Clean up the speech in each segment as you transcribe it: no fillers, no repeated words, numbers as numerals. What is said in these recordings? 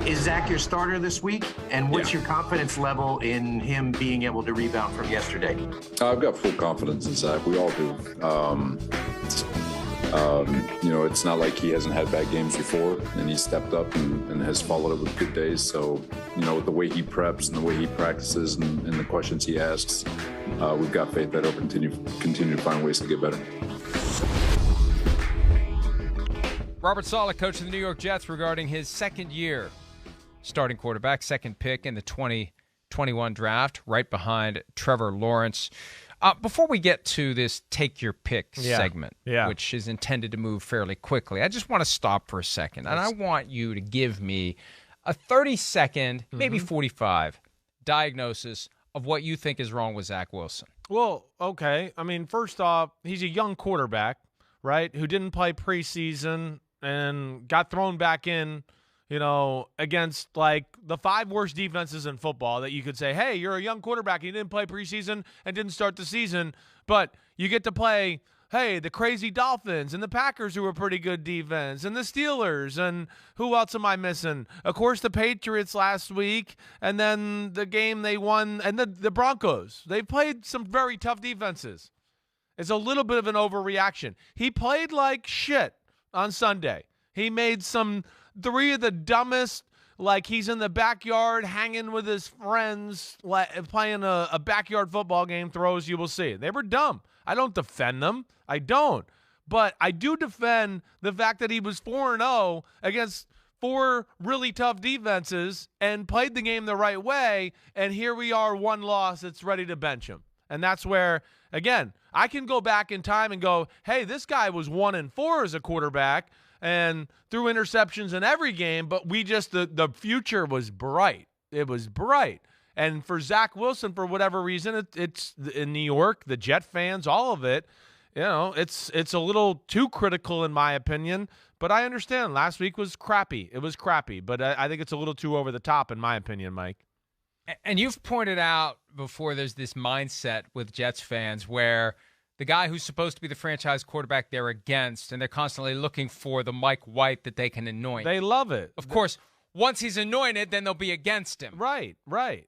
Is Zach your starter this week? And what's your confidence level in him being able to rebound from yesterday? I've got full confidence in Zach. We all do. It's not like he hasn't had bad games before, and he stepped up and has followed it with good days. So, the way he preps and the way he practices and the questions he asks, we've got faith that he'll continue to find ways to get better. Robert Saleh, coach of the New York Jets, regarding his second year starting quarterback, second pick in the 2021 draft, right behind Trevor Lawrence. Before we get to this take your pick segment, which is intended to move fairly quickly, I just want to stop for a second, and I want you to give me a 30-second, maybe 45, diagnosis of what you think is wrong with Zach Wilson. Well, okay. I mean, first off, he's a young quarterback, right, who didn't play preseason and got thrown back in, against like the 5 worst defenses in football that you could say, hey, you're a young quarterback. You didn't play preseason and didn't start the season, but you get to play, hey, the crazy Dolphins and the Packers, who were pretty good defense, and the Steelers, and who else am I missing? Of course, the Patriots last week, and then the game they won, and the Broncos. They played some very tough defenses. It's a little bit of an overreaction. He played like shit on Sunday. He made 3 of the dumbest, like he's in the backyard hanging with his friends, playing a backyard football game, throws you will see. They were dumb. I don't defend them. I don't. But I do defend the fact that he was 4-0 against 4 really tough defenses and played the game the right way, and here we are, 1 loss. It's ready to bench him. And that's where, again, I can go back in time and go, hey, this guy was 1-4 as a quarterback and threw interceptions in every game, but the future was bright. It was bright. And for Zach Wilson, for whatever reason, it's in New York, the Jet fans, all of it, it's a little too critical in my opinion, but I understand. Last week was crappy. It was crappy, but I think it's a little too over the top in my opinion, Mike. And you've pointed out before, there's this mindset with Jets fans where the guy who's supposed to be the franchise quarterback they're against, and they're constantly looking for the Mike White that they can anoint. They love it. Of course, once he's anointed, then they'll be against him. Right.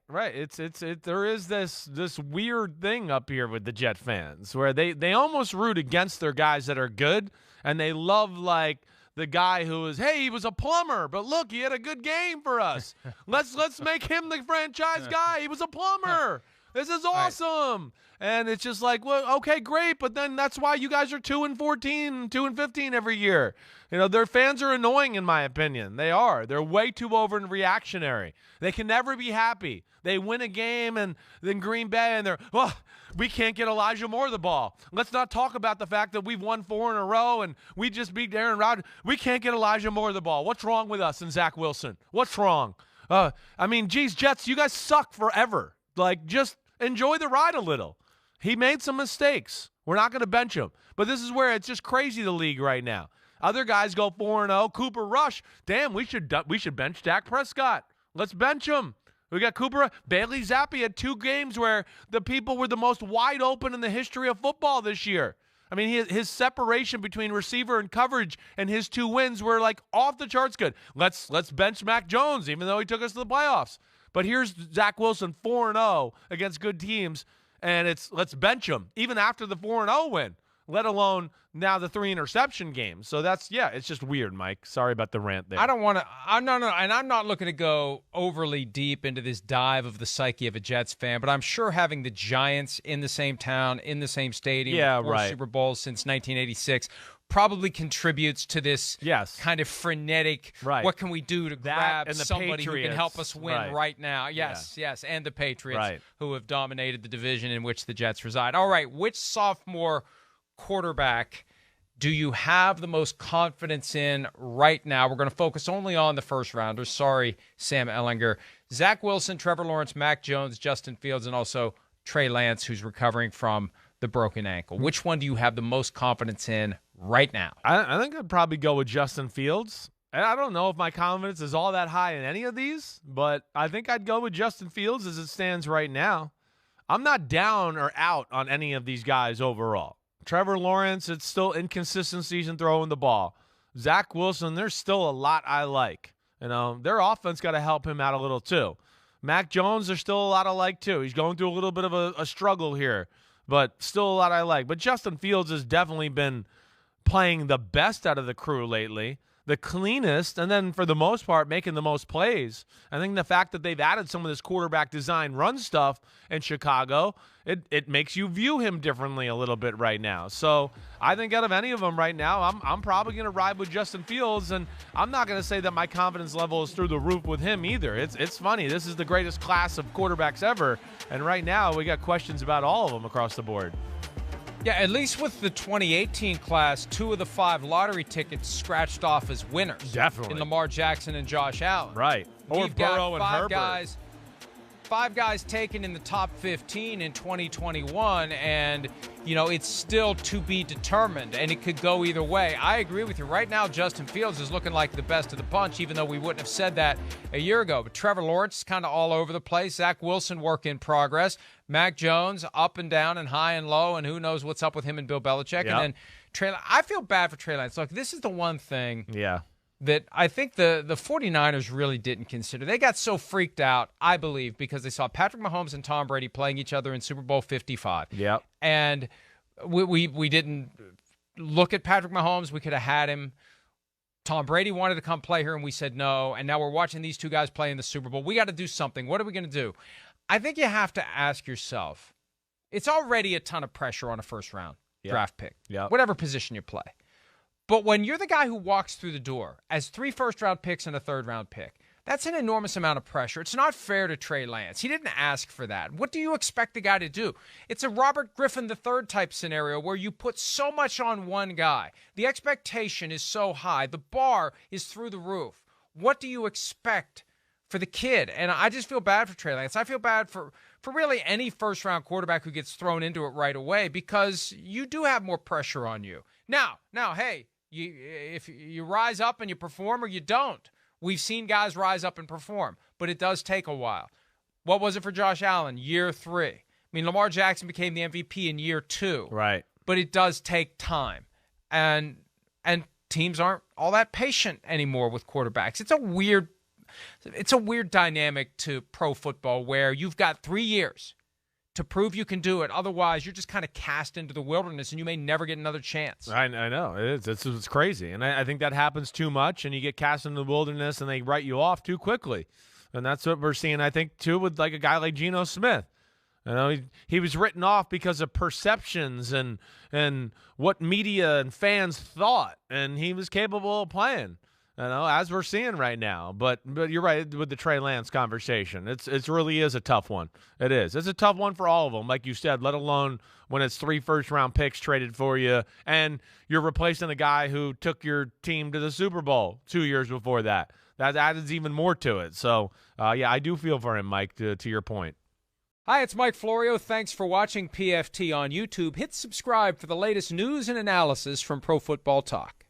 There is this weird thing up here with the Jet fans where they almost root against their guys that are good, and they love like the guy who is, hey, he was a plumber, but look, he had a good game for us. Let's make him the franchise guy. He was a plumber. This is awesome. Right. And it's just like, well, okay, great, but then that's why you guys are 2-14, 2-15 every year. Their fans are annoying in my opinion. They are. They're way too overreactionary. They can never be happy. They win a game and then Green Bay and we can't get Elijah Moore the ball. Let's not talk about the fact that we've won 4 in a row and we just beat Aaron Rodgers. We can't get Elijah Moore the ball. What's wrong with us and Zach Wilson? What's wrong? Jets, you guys suck forever. Like, just enjoy the ride a little. He made some mistakes. We're not going to bench him. But this is where it's just crazy, the league right now. Other guys go 4-0. Cooper Rush. Damn, we should bench Dak Prescott. Let's bench him. We got Cooper. Bailey Zappi had 2 games where the people were the most wide open in the history of football this year. I mean, his separation between receiver and coverage and his 2 wins were like off the charts good. Let's bench Mac Jones, even though he took us to the playoffs. But here's Zach Wilson 4-0 against good teams, and let's bench him even after the 4-0 win, let alone now the 3 interception game. So it's just weird, Mike. Sorry about the rant there. I don't want to. No, and I'm not looking to go overly deep into this dive of the psyche of a Jets fan, but I'm sure having the Giants in the same town, in the same stadium, 4 Super Bowls since 1986. Probably contributes to this kind of frenetic, what can we do to grab somebody who can help us win right now? Yes, and the Patriots, who have dominated the division in which the Jets reside. All right, which sophomore quarterback do you have the most confidence in right now? We're going to focus only on the first rounders. Sorry, Sam Ehlinger. Zach Wilson, Trevor Lawrence, Mac Jones, Justin Fields, and also Trey Lance, who's recovering from the broken ankle. Which one do you have the most confidence in right now? I think I'd probably go with Justin Fields. I don't know if my confidence is all that high in any of these, but I think I'd go with Justin Fields as it stands right now. I'm not down or out on any of these guys overall. Trevor Lawrence, it's still inconsistencies in throwing the ball. Zach Wilson, there's still a lot I like. Their offense got to help him out a little too. Mac Jones, there's still a lot I like too. He's going through a little bit of a struggle here, but still a lot I like. But Justin Fields has definitely been playing the best out of the crew lately, the cleanest, and then for the most part making the most plays. I think the fact that they've added some of this quarterback design run stuff in Chicago, it makes you view him differently a little bit right now. So I think out of any of them right now, I'm probably going to ride with Justin Fields, and I'm not going to say that my confidence level is through the roof with him either. It's funny. This is the greatest class of quarterbacks ever, and right now we got questions about all of them across the board. Yeah, at least with the 2018 class, 2 of the 5 lottery tickets scratched off as winners. Definitely. In Lamar Jackson and Josh Allen. Right. Or We've Burrow got and Herbert. 5 guys taken in the top 15 in 2021, and, it's still to be determined, and it could go either way. I agree with you. Right now, Justin Fields is looking like the best of the bunch, even though we wouldn't have said that a year ago. But Trevor Lawrence is kind of all over the place. Zach Wilson, work in progress. Mac Jones, up and down and high and low, and who knows what's up with him and Bill Belichick. Yep. And then Trey, I feel bad for Trey Lance. Look, this is the one thing that I think the 49ers really didn't consider. They got so freaked out, I believe, because they saw Patrick Mahomes and Tom Brady playing each other in Super Bowl 55. Yep. And we didn't look at Patrick Mahomes. We could have had him. Tom Brady wanted to come play here, and we said no. And now we're watching these 2 guys play in the Super Bowl. We got to do something. What are we going to do? I think you have to ask yourself, it's already a ton of pressure on a first-round draft pick, whatever position you play. But when you're the guy who walks through the door as 3 first-round picks and a third-round pick, that's an enormous amount of pressure. It's not fair to Trey Lance. He didn't ask for that. What do you expect the guy to do? It's a Robert Griffin III type scenario where you put so much on one guy. The expectation is so high. The bar is through the roof. What do you expect for the kid? And I just feel bad for Trey Lance. I feel bad for really any first-round quarterback who gets thrown into it right away, because you do have more pressure on you. Now, hey, if you rise up and you perform or you don't. We've seen guys rise up and perform, but it does take a while. What was it for Josh Allen? Year 3. I mean, Lamar Jackson became the MVP in year 2. Right. But it does take time. And teams aren't all that patient anymore with quarterbacks. It's a weird dynamic to pro football where you've got 3 years to prove you can do it. Otherwise, you're just kind of cast into the wilderness, and you may never get another chance. I know. It is. It's crazy. And I think that happens too much, and you get cast into the wilderness, and they write you off too quickly. And that's what we're seeing, I think, too, with like a guy like Geno Smith. He was written off because of perceptions and what media and fans thought, and he was capable of playing. As we're seeing right now. But you're right with the Trey Lance conversation. It really is a tough one. It is. It's a tough one for all of them, like you said, let alone when it's 3 first-round picks traded for you, and you're replacing a guy who took your team to the Super Bowl 2 years before that. That adds even more to it. So, I do feel for him, Mike, to your point. Hi, it's Mike Florio. Thanks for watching PFT on YouTube. Hit subscribe for the latest news and analysis from Pro Football Talk.